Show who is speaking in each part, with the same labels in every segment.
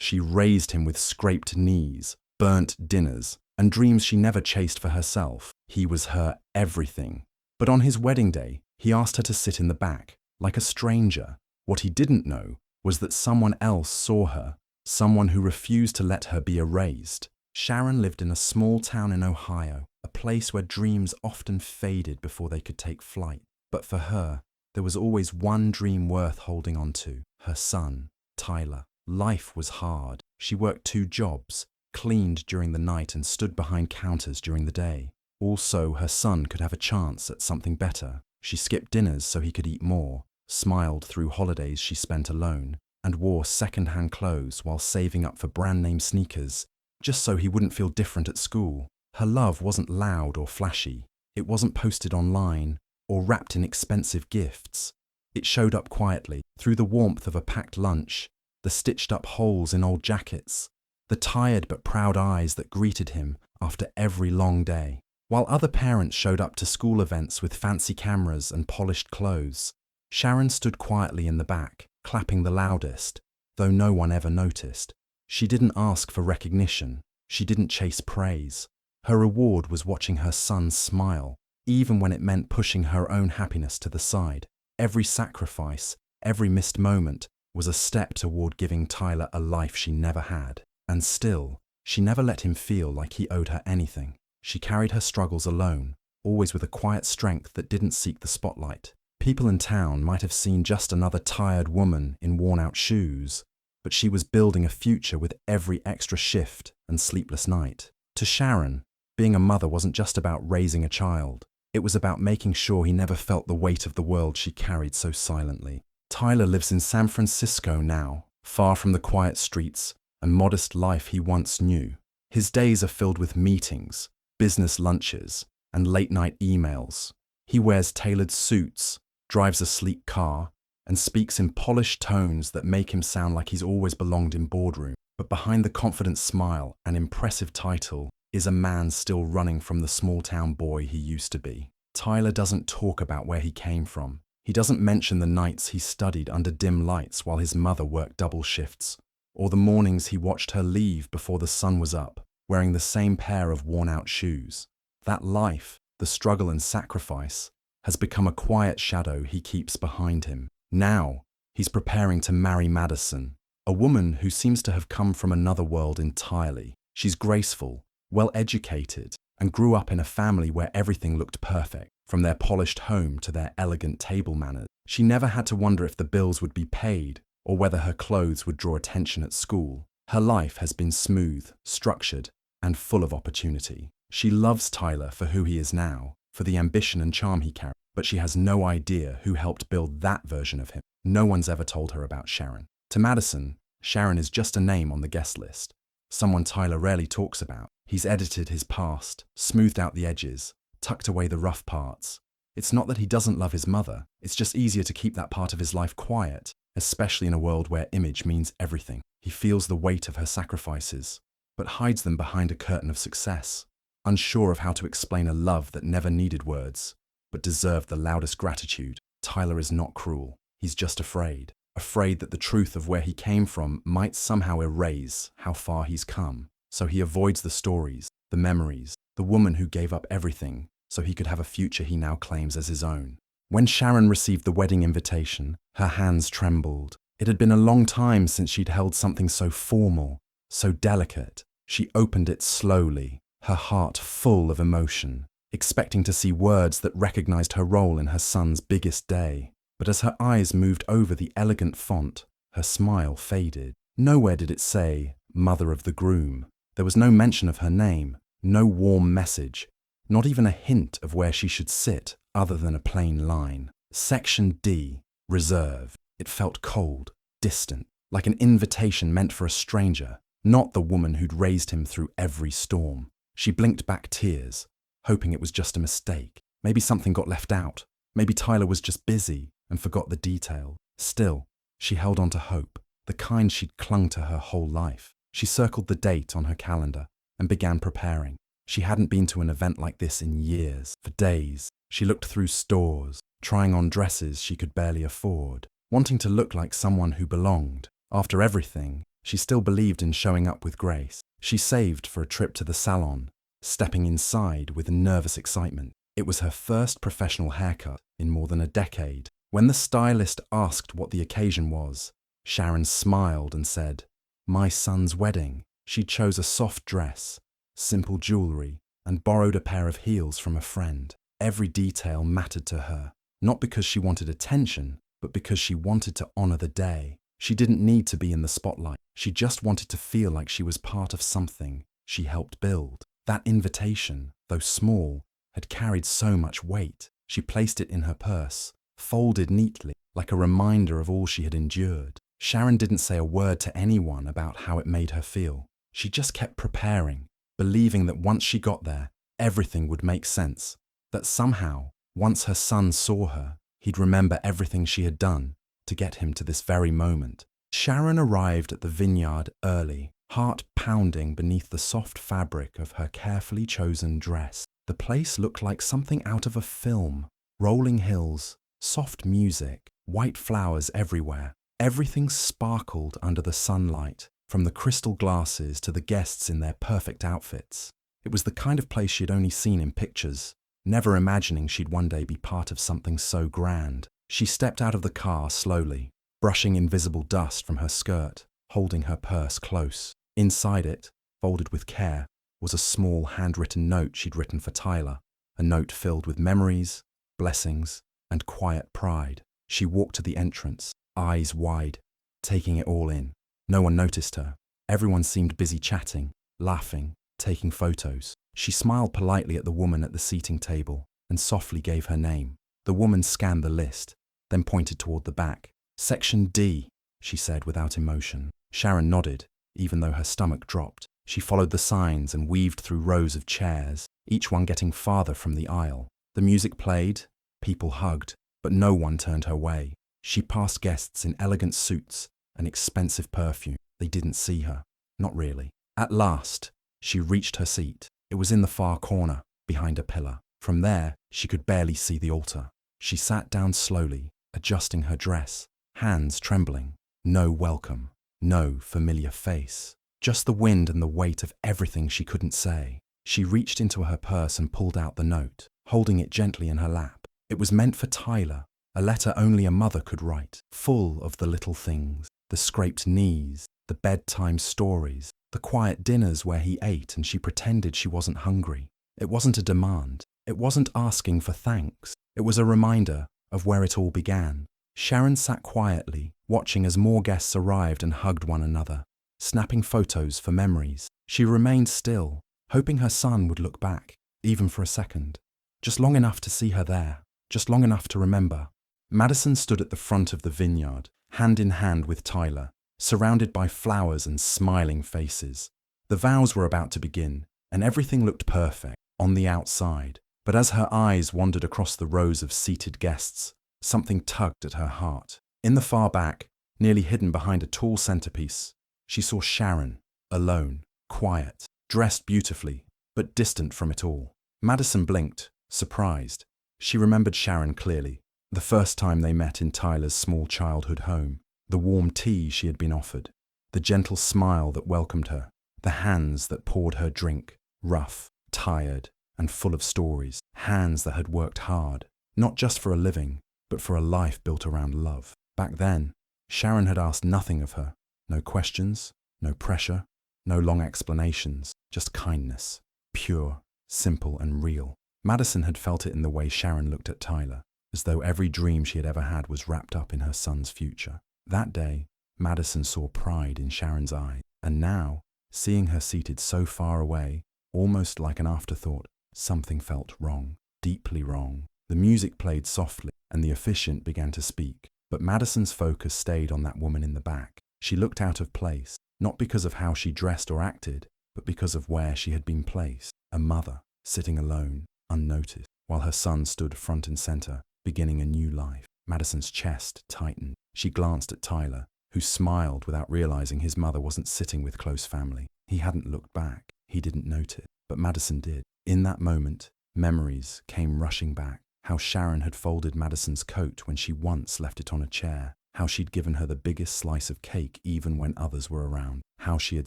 Speaker 1: She raised him with scraped knees, burnt dinners, and dreams she never chased for herself. He was her everything. But on his wedding day, he asked her to sit in the back, like a stranger. What he didn't know was that someone else saw her, someone who refused to let her be erased. Sharon lived in a small town in Ohio, a place where dreams often faded before they could take flight. But for her, there was always one dream worth holding on to: her son, Tyler. Life was hard. She worked 2 jobs, cleaned during the night and stood behind counters during the day. Also, her son could have a chance at something better. She skipped dinners so he could eat more, smiled through holidays she spent alone, and wore second-hand clothes while saving up for brand-name sneakers, just so he wouldn't feel different at school. Her love wasn't loud or flashy. It wasn't posted online or wrapped in expensive gifts. It showed up quietly, through the warmth of a packed lunch, the stitched-up holes in old jackets, the tired but proud eyes that greeted him after every long day. While other parents showed up to school events with fancy cameras and polished clothes, Sharon stood quietly in the back, clapping the loudest, though no one ever noticed. She didn't ask for recognition. She didn't chase praise. Her reward was watching her son smile, even when it meant pushing her own happiness to the side. Every sacrifice, every missed moment, was a step toward giving Tyler a life she never had. And still, she never let him feel like he owed her anything. She carried her struggles alone, always with a quiet strength that didn't seek the spotlight. People in town might have seen just another tired woman in worn-out shoes, but she was building a future with every extra shift and sleepless night. To Sharon, being a mother wasn't just about raising a child. It was about making sure he never felt the weight of the world she carried so silently. Tyler lives in San Francisco now, far from the quiet streets and modest life he once knew. His days are filled with meetings, business lunches, and late-night emails. He wears tailored suits, drives a sleek car, and speaks in polished tones that make him sound like he's always belonged in boardroom. But behind the confident smile and impressive title is a man still running from the small-town boy he used to be. Tyler doesn't talk about where he came from. He doesn't mention the nights he studied under dim lights while his mother worked double shifts, or the mornings he watched her leave before the sun was up, wearing the same pair of worn-out shoes. That life, the struggle and sacrifice, has become a quiet shadow he keeps behind him. Now, he's preparing to marry Madison, a woman who seems to have come from another world entirely. She's graceful, well-educated, and grew up in a family where everything looked perfect, from their polished home to their elegant table manners. She never had to wonder if the bills would be paid or whether her clothes would draw attention at school. Her life has been smooth, structured, and full of opportunity. She loves Tyler for who he is now, for the ambition and charm he carries, but she has no idea who helped build that version of him. No one's ever told her about Sharon. To Madison, Sharon is just a name on the guest list, someone Tyler rarely talks about. He's edited his past, smoothed out the edges, tucked away the rough parts. It's not that he doesn't love his mother, it's just easier to keep that part of his life quiet, especially in a world where image means everything. He feels the weight of her sacrifices, but hides them behind a curtain of success, unsure of how to explain a love that never needed words, but deserved the loudest gratitude. Tyler is not cruel, he's just afraid that the truth of where he came from might somehow erase how far he's come. So he avoids the stories, the memories, the woman who gave up everything so he could have a future he now claims as his own. When Sharon received the wedding invitation, her hands trembled. It had been a long time since she'd held something so formal, so delicate. She opened it slowly, her heart full of emotion, expecting to see words that recognized her role in her son's biggest day. But as her eyes moved over the elegant font, her smile faded. Nowhere did it say, "Mother of the Groom." There was no mention of her name, no warm message, not even a hint of where she should sit other than a plain line. Section D, reserved. It felt cold, distant, like an invitation meant for a stranger, not the woman who'd raised him through every storm. She blinked back tears, hoping it was just a mistake. Maybe something got left out. Maybe Tyler was just busy and forgot the detail. Still, she held on to hope, the kind she'd clung to her whole life. She circled the date on her calendar and began preparing. She hadn't been to an event like this in years. For days, she looked through stores, trying on dresses she could barely afford, wanting to look like someone who belonged. After everything, She still believed in showing up with grace. She saved for a trip to the salon, stepping inside with nervous excitement. It was her first professional haircut in more than a decade. When the stylist asked what the occasion was, Sharon smiled and said, "My son's wedding." She chose a soft dress, simple jewelry, and borrowed a pair of heels from a friend. Every detail mattered to her, not because she wanted attention, but because she wanted to honor the day. She didn't need to be in the spotlight. She just wanted to feel like she was part of something she helped build. That invitation, though small, had carried so much weight. She placed it in her purse, folded neatly, like a reminder of all she had endured. Sharon didn't say a word to anyone about how it made her feel. She just kept preparing, believing that once she got there, everything would make sense. That somehow, once her son saw her, he'd remember everything she had done to get him to this very moment. Sharon arrived at the vineyard early, heart pounding beneath the soft fabric of her carefully chosen dress. The place looked like something out of a film. Rolling hills, soft music, white flowers everywhere. Everything sparkled under the sunlight, from the crystal glasses to the guests in their perfect outfits. It was the kind of place she'd only seen in pictures, never imagining she'd one day be part of something so grand. She stepped out of the car slowly, brushing invisible dust from her skirt, holding her purse close. Inside it, folded with care, was a small handwritten note she'd written for Tyler, a note filled with memories, blessings, and quiet pride. She walked to the entrance, eyes wide, taking it all in. No one noticed her. Everyone seemed busy chatting, laughing, taking photos. She smiled politely at the woman at the seating table and softly gave her name. The woman scanned the list, then pointed toward the back. "Section D," she said without emotion. Sharon nodded, even though her stomach dropped. She followed the signs and weaved through rows of chairs, each one getting farther from the aisle. The music played, people hugged, but no one turned her way. She passed guests in elegant suits and expensive perfume. They didn't see her. Not really. At last, she reached her seat. It was in the far corner, behind a pillar. From there, she could barely see the altar. She sat down slowly, adjusting her dress, hands trembling. No welcome, no familiar face. Just the wind and the weight of everything she couldn't say. She reached into her purse and pulled out the note, holding it gently in her lap. It was meant for Tyler, a letter only a mother could write, full of the little things, the scraped knees, the bedtime stories, the quiet dinners where he ate and she pretended she wasn't hungry. It wasn't a demand. It wasn't asking for thanks. It was a reminder of where it all began. Sharon sat quietly, watching as more guests arrived and hugged one another, snapping photos for memories. She remained still, hoping her son would look back, even for a second. Just long enough to see her there, just long enough to remember. Madison stood at the front of the vineyard, hand in hand with Tyler, surrounded by flowers and smiling faces. The vows were about to begin, and everything looked perfect on the outside. But as her eyes wandered across the rows of seated guests, something tugged at her heart. In the far back, nearly hidden behind a tall centerpiece, she saw Sharon, alone, quiet, dressed beautifully, but distant from it all. Madison blinked, surprised. She remembered Sharon clearly, the first time they met in Tyler's small childhood home, the warm tea she had been offered, the gentle smile that welcomed her, the hands that poured her drink, rough, tired, and full of stories, hands that had worked hard, not just for a living, but for a life built around love. Back then, Sharon had asked nothing of her, no questions, no pressure, no long explanations, just kindness, pure, simple and real. Madison had felt it in the way Sharon looked at Tyler, as though every dream she had ever had was wrapped up in her son's future. That day, Madison saw pride in Sharon's eyes, and now, seeing her seated so far away, almost like an afterthought, something felt wrong, deeply wrong. The music played softly, and the officiant began to speak, but Madison's focus stayed on that woman in the back. She looked out of place, not because of how she dressed or acted, but because of where she had been placed. A mother, sitting alone, unnoticed, while her son stood front and center, beginning a new life. Madison's chest tightened. She glanced at Tyler, who smiled without realizing his mother wasn't sitting with close family. He hadn't looked back. He didn't notice, but Madison did. In that moment, memories came rushing back. How Sharon had folded Madison's coat when she once left it on a chair. how she'd given her the biggest slice of cake even when others were around, how she had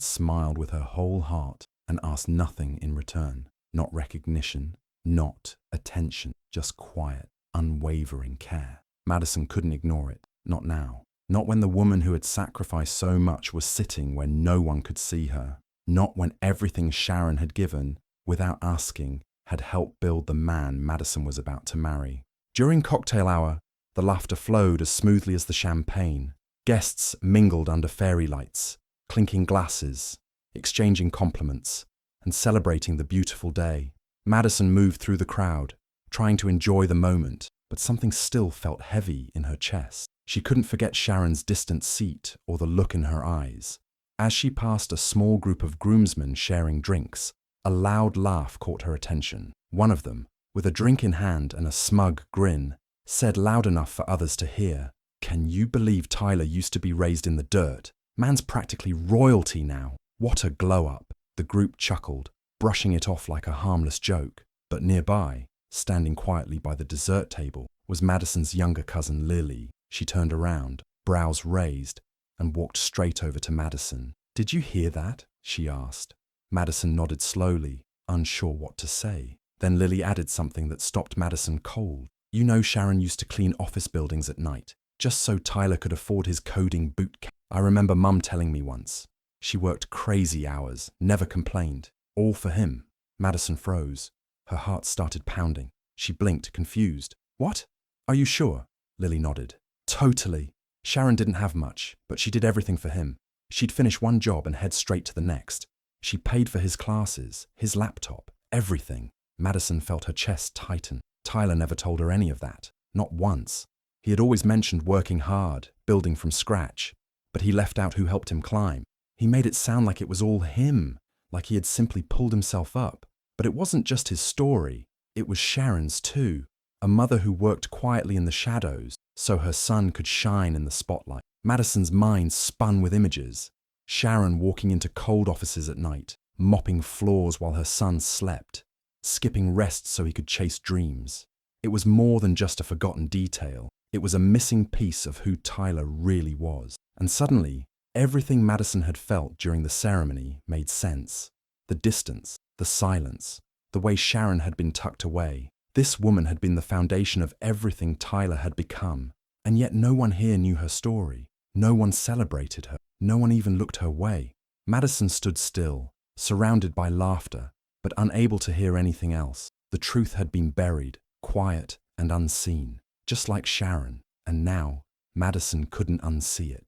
Speaker 1: smiled with her whole heart and asked nothing in return, not recognition, not attention, just quiet, unwavering care. Madison couldn't ignore it, not now. Not when the woman who had sacrificed so much was sitting where no one could see her. Not when everything Sharon had given, without asking, had helped build the man Madison was about to marry. During cocktail hour, the laughter flowed as smoothly as the champagne. Guests mingled under fairy lights, clinking glasses, exchanging compliments, and celebrating the beautiful day. Madison moved through the crowd, trying to enjoy the moment, but something still felt heavy in her chest. She couldn't forget Sharon's distant seat or the look in her eyes. As she passed a small group of groomsmen sharing drinks, a loud laugh caught her attention. One of them, with a drink in hand and a smug grin, said loud enough for others to hear, "Can you believe Tyler used to be raised in the dirt? Man's practically royalty now. What a glow-up." The group chuckled, brushing it off like a harmless joke. But nearby, standing quietly by the dessert table, was Madison's younger cousin Lily. She turned around, brows raised, and walked straight over to Madison. "Did you hear that?" she asked. Madison nodded slowly, unsure what to say. Then Lily added something that stopped Madison cold. "You know Sharon used to clean office buildings at night, just so Tyler could afford his coding boot camp. I remember Mum telling me once. She worked crazy hours, never complained. All for him." Madison froze. Her heart started pounding. She blinked, confused. "What? Are you sure?" Lily nodded. "Totally. Sharon didn't have much, but she did everything for him. She'd finish one job and head straight to the next. She paid for his classes, his laptop, everything." Madison felt her chest tighten. Tyler never told her any of that. Not once. He had always mentioned working hard, building from scratch, but he left out who helped him climb. He made it sound like it was all him, like he had simply pulled himself up. But it wasn't just his story. It was Sharon's too. A mother who worked quietly in the shadows so her son could shine in the spotlight. Madison's mind spun with images. Sharon walking into cold offices at night, mopping floors while her son slept, skipping rest so he could chase dreams. It was more than just a forgotten detail. It was a missing piece of who Tyler really was. And suddenly, everything Madison had felt during the ceremony made sense. The distance, the silence, the way Sharon had been tucked away. This woman had been the foundation of everything Tyler had become. And yet no one here knew her story. No one celebrated her. No one even looked her way. Madison stood still, surrounded by laughter, but unable to hear anything else. The truth had been buried, quiet and unseen, just like Sharon. And now, Madison couldn't unsee it.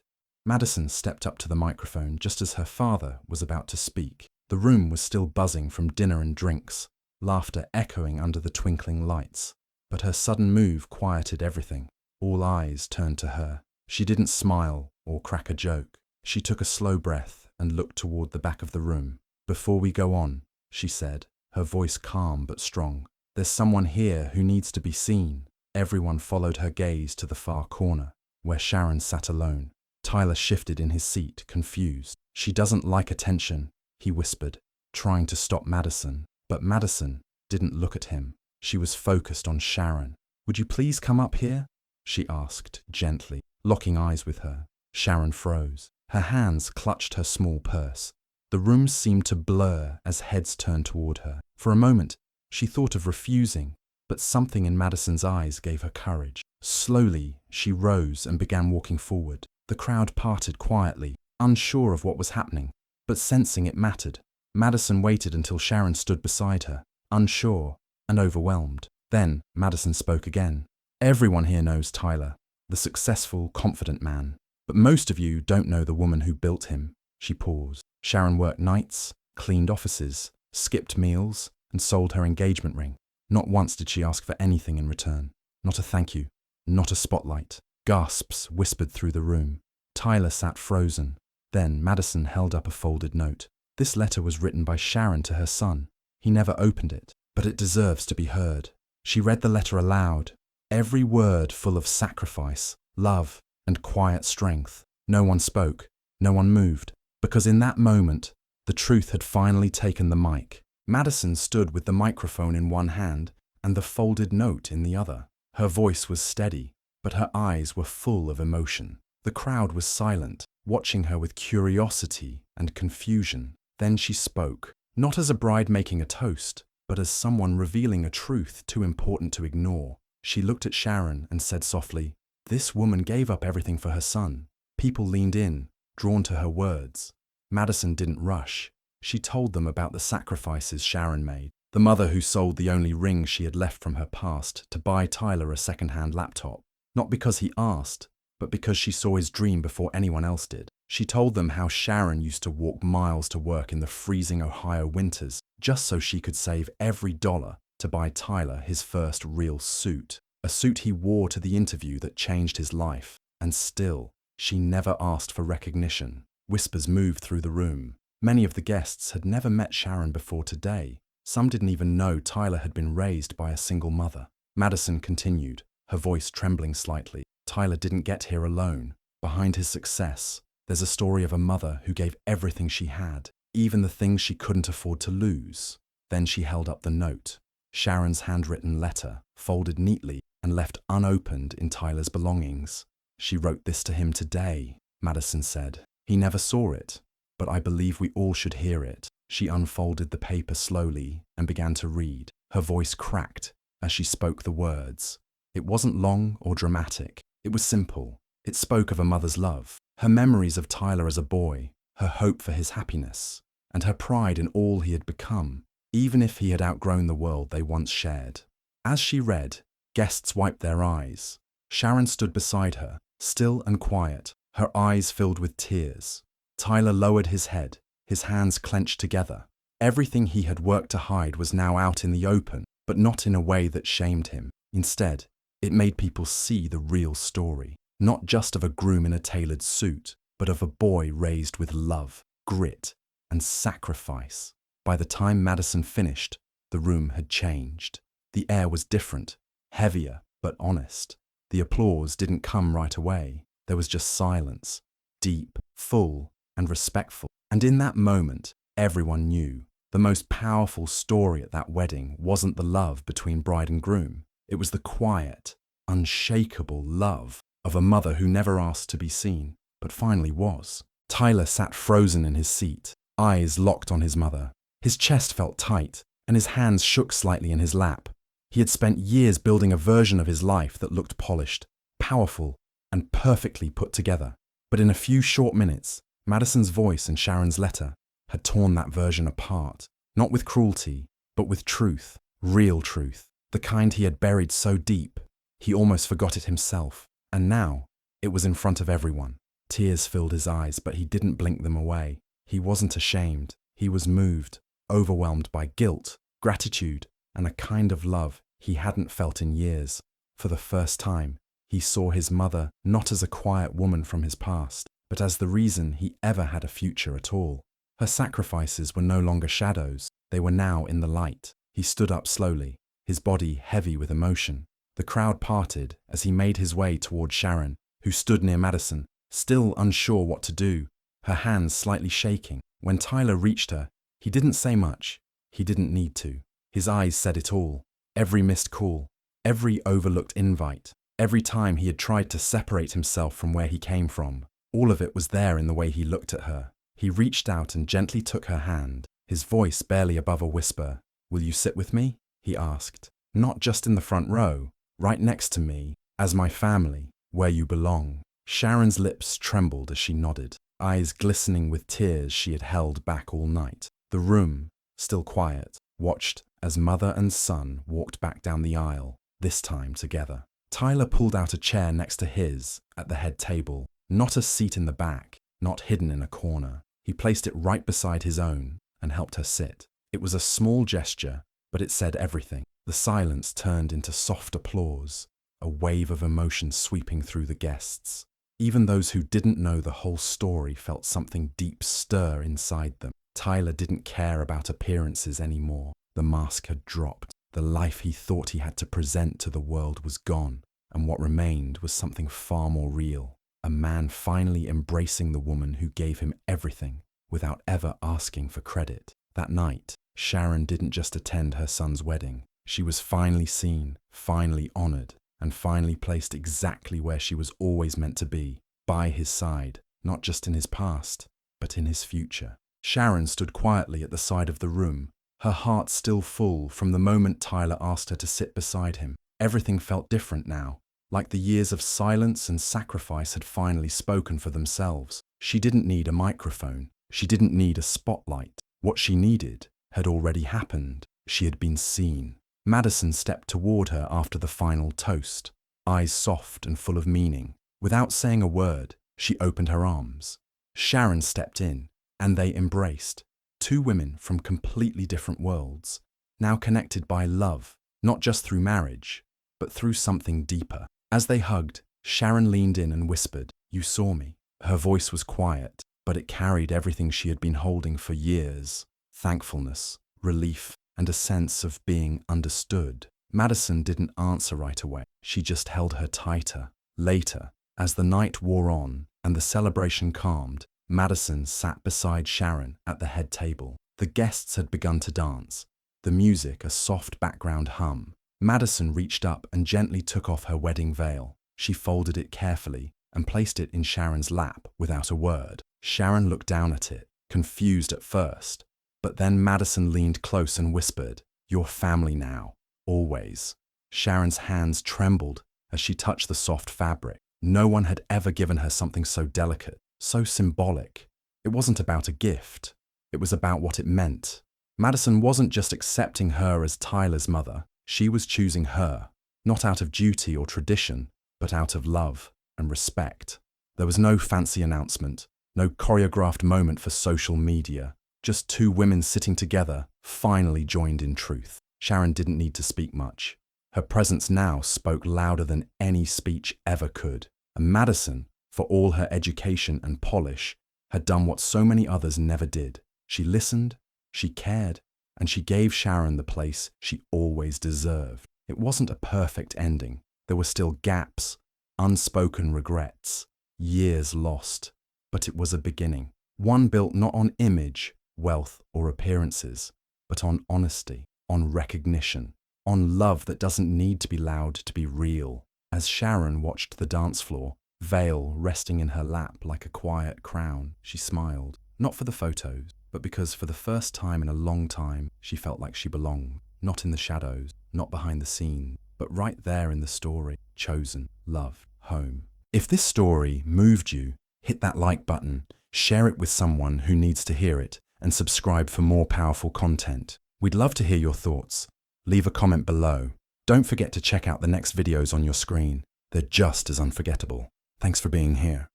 Speaker 1: Madison stepped up to the microphone just as her father was about to speak. The room was still buzzing from dinner and drinks, laughter echoing under the twinkling lights. But her sudden move quieted everything. All eyes turned to her. She didn't smile or crack a joke. She took a slow breath and looked toward the back of the room. "Before we go on," she said, her voice calm but strong, "there's someone here who needs to be seen." Everyone followed her gaze to the far corner, where Sharon sat alone. Tyler shifted in his seat, confused. "She doesn't like attention," he whispered, trying to stop Madison. But Madison didn't look at him. She was focused on Sharon. "Would you please come up here?" she asked gently, locking eyes with her. Sharon froze. Her hands clutched her small purse. The room seemed to blur as heads turned toward her. For a moment, she thought of refusing, but something in Madison's eyes gave her courage. Slowly, she rose and began walking forward. The crowd parted quietly, unsure of what was happening, but sensing it mattered. Madison waited until Sharon stood beside her, unsure and overwhelmed. Then Madison spoke again. "Everyone here knows Tyler, the successful, confident man. But most of you don't know the woman who built him." She paused. Sharon worked nights, cleaned offices, skipped meals, and sold her engagement ring. Not once did she ask for anything in return. Not a thank you, not a spotlight. Gasps whispered through the room. Tyler sat frozen. Then Madison held up a folded note. This letter was written by Sharon to her son. He never opened it, but it deserves to be heard. She read the letter aloud, every word full of sacrifice, love, and quiet strength. No one spoke, no one moved, because in that moment, the truth had finally taken the mic. Madison stood with the microphone in one hand and the folded note in the other. Her voice was steady, but her eyes were full of emotion. The crowd was silent, watching her with curiosity and confusion. Then she spoke, not as a bride making a toast, but as someone revealing a truth too important to ignore. She looked at Sharon and said softly, "This woman gave up everything for her son." People leaned in, drawn to her words. Madison didn't rush. She told them about the sacrifices Sharon made. The mother who sold the only ring she had left from her past to buy Tyler a second-hand laptop. Not because he asked, but because she saw his dream before anyone else did. She told them how Sharon used to walk miles to work in the freezing Ohio winters just so she could save every dollar to buy Tyler his first real suit. A suit he wore to the interview that changed his life. And still, she never asked for recognition. Whispers moved through the room. Many of the guests had never met Sharon before today. Some didn't even know Tyler had been raised by a single mother. Madison continued, her voice trembling slightly. Tyler didn't get here alone. Behind his success, there's a story of a mother who gave everything she had, even the things she couldn't afford to lose. Then she held up the note. Sharon's handwritten letter, folded neatly and left unopened in Tyler's belongings. "She wrote this to him today," Madison said. "He never saw it, but I believe we all should hear it." She unfolded the paper slowly and began to read. Her voice cracked as she spoke the words. It wasn't long or dramatic. It was simple. It spoke of a mother's love, her memories of Tyler as a boy, her hope for his happiness, and her pride in all he had become, even if he had outgrown the world they once shared. As she read, guests wiped their eyes. Sharon stood beside her, still and quiet, her eyes filled with tears. Tyler lowered his head, his hands clenched together. Everything he had worked to hide was now out in the open, but not in a way that shamed him. Instead, it made people see the real story, not just of a groom in a tailored suit, but of a boy raised with love, grit, and sacrifice. By the time Madison finished, the room had changed. The air was different, heavier, but honest. The applause didn't come right away. There was just silence, deep, full, and respectful. And in that moment, everyone knew the most powerful story at that wedding wasn't the love between bride and groom. It was the quiet, unshakable love of a mother who never asked to be seen, but finally was. Tyler sat frozen in his seat, eyes locked on his mother. His chest felt tight, and his hands shook slightly in his lap. He had spent years building a version of his life that looked polished, powerful, and perfectly put together. But in a few short minutes, Madison's voice and Sharon's letter had torn that version apart, not with cruelty, but with truth, real truth, the kind he had buried so deep, he almost forgot it himself. And now, it was in front of everyone. Tears filled his eyes, but he didn't blink them away. He wasn't ashamed. He was moved, overwhelmed by guilt, gratitude, and a kind of love he hadn't felt in years. For the first time, he saw his mother not as a quiet woman from his past, but as the reason he ever had a future at all. Her sacrifices were no longer shadows. They were now in the light. He stood up slowly, his body heavy with emotion. The crowd parted as he made his way toward Sharon, who stood near Madison, still unsure what to do, her hands slightly shaking. When Tyler reached her, he didn't say much. He didn't need to. His eyes said it all. Every missed call, every overlooked invite, every time he had tried to separate himself from where he came from, all of it was there in the way he looked at her. He reached out and gently took her hand, his voice barely above a whisper. "Will you sit with me?" he asked. "Not just in the front row, right next to me, as my family, where you belong." Sharon's lips trembled as she nodded, eyes glistening with tears she had held back all night. The room, still quiet, watched as mother and son walked back down the aisle, this time together. Tyler pulled out a chair next to his at the head table, not a seat in the back, not hidden in a corner. He placed it right beside his own and helped her sit. It was a small gesture, but it said everything. The silence turned into soft applause, a wave of emotion sweeping through the guests. Even those who didn't know the whole story felt something deep stir inside them. Tyler didn't care about appearances anymore. The mask had dropped. The life he thought he had to present to the world was gone, and what remained was something far more real. A man finally embracing the woman who gave him everything without ever asking for credit. That night, Sharon didn't just attend her son's wedding. She was finally seen, finally honored, and finally placed exactly where she was always meant to be, by his side, not just in his past, but in his future. Sharon stood quietly at the side of the room, her heart still full from the moment Tyler asked her to sit beside him. Everything felt different now, like the years of silence and sacrifice had finally spoken for themselves. She didn't need a microphone. She didn't need a spotlight. What she needed had already happened. She had been seen. Madison stepped toward her after the final toast, eyes soft and full of meaning. Without saying a word, she opened her arms. Sharon stepped in, and they embraced. Two women from completely different worlds, now connected by love, not just through marriage, but through something deeper. As they hugged, Sharon leaned in and whispered, "You saw me." Her voice was quiet, but it carried everything she had been holding for years: thankfulness, relief, and a sense of being understood. Madison didn't answer right away. She just held her tighter. Later, as the night wore on and the celebration calmed, Madison sat beside Sharon at the head table. The guests had begun to dance, the music a soft background hum. Madison reached up and gently took off her wedding veil. She folded it carefully and placed it in Sharon's lap without a word. Sharon looked down at it, confused at first, but then Madison leaned close and whispered, "Your family now, always." Sharon's hands trembled as she touched the soft fabric. No one had ever given her something so delicate, so symbolic. It wasn't about a gift. It was about what it meant. Madison wasn't just accepting her as Tyler's mother. She was choosing her, not out of duty or tradition, but out of love and respect. There was no fancy announcement, no choreographed moment for social media, just two women sitting together, finally joined in truth. Sharon didn't need to speak much. Her presence now spoke louder than any speech ever could. And Madison, for all her education and polish, had done what so many others never did. She listened, she cared, and she gave Sharon the place she always deserved. It wasn't a perfect ending. There were still gaps, unspoken regrets, years lost. But it was a beginning. One built not on image, wealth, or appearances, but on honesty, on recognition, on love that doesn't need to be loud to be real. As Sharon watched the dance floor, veil resting in her lap like a quiet crown, she smiled, not for the photos, but because for the first time in a long time, she felt like she belonged, not in the shadows, not behind the scenes, but right there in the story, chosen, loved, home. If this story moved you, hit that like button, share it with someone who needs to hear it, and subscribe for more powerful content. We'd love to hear your thoughts. Leave a comment below. Don't forget to check out the next videos on your screen. They're just as unforgettable. Thanks for being here.